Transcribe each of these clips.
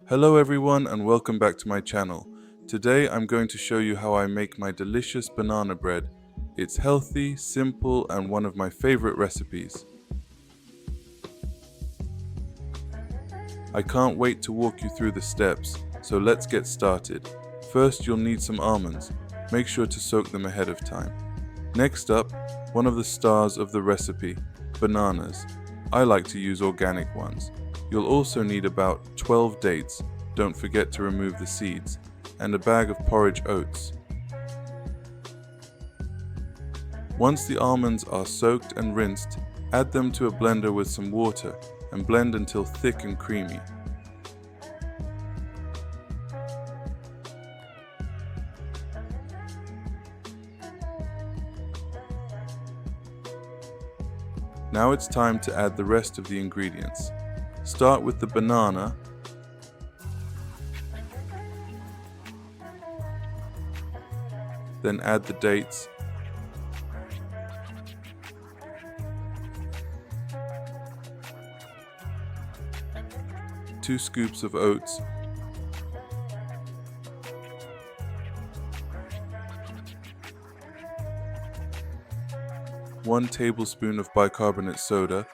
Hello everyone and welcome back to my channel. Today I'm going to show you how I make my delicious banana bread. It's healthy, simple, and one of my favorite recipes. I can't wait to walk you through the steps, so let's get started. First you'll need some almonds. Make sure to soak them ahead of time. Next up, one of the stars of the recipe, bananas. I like to use organic ones. You'll also need about 12 dates, don't forget to remove the seeds, and a bag of porridge oats. Once the almonds are soaked and rinsed, add them to a blender with some water and blend until thick and creamy. Now it's time to add the rest of the ingredients. Start with the banana, then add the dates, two scoops of oats, one tablespoon of bicarbonate soda,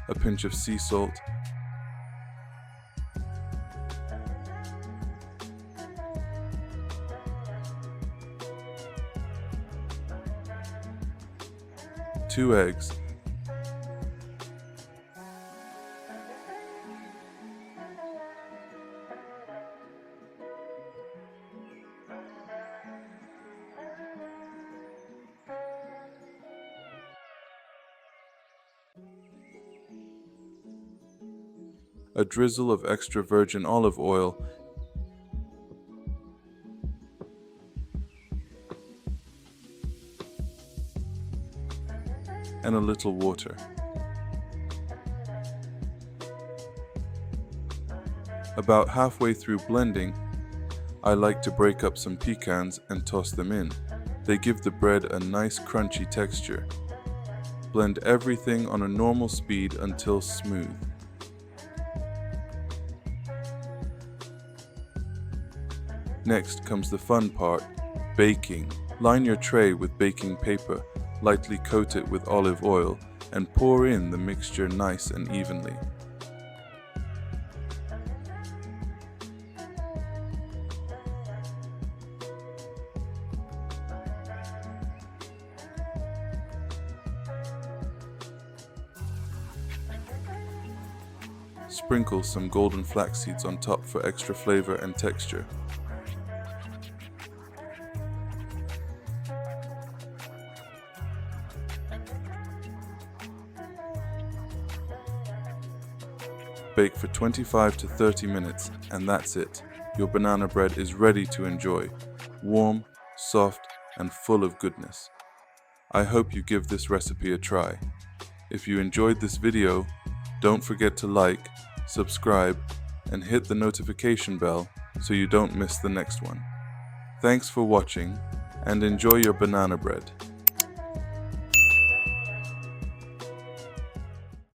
a pinch of sea salt, two eggs, a drizzle of extra virgin olive oil, and a little water. About halfway through blending, I like to break up some pecans and toss them in. They give the bread a nice crunchy texture. Blend everything on a normal speed until smooth. Next comes the fun part, baking. Line your tray with baking paper, lightly coat it with olive oil, and pour in the mixture nice and evenly. Sprinkle some golden flaxseeds on top for extra flavor and texture. Bake for 25 to 30 minutes and that's it. Your banana bread is ready to enjoy. Warm, soft, and full of goodness. I hope you give this recipe a try. If you enjoyed this video, don't forget to like, subscribe, and hit the notification bell so you don't miss the next one. Thanks for watching and enjoy your banana bread.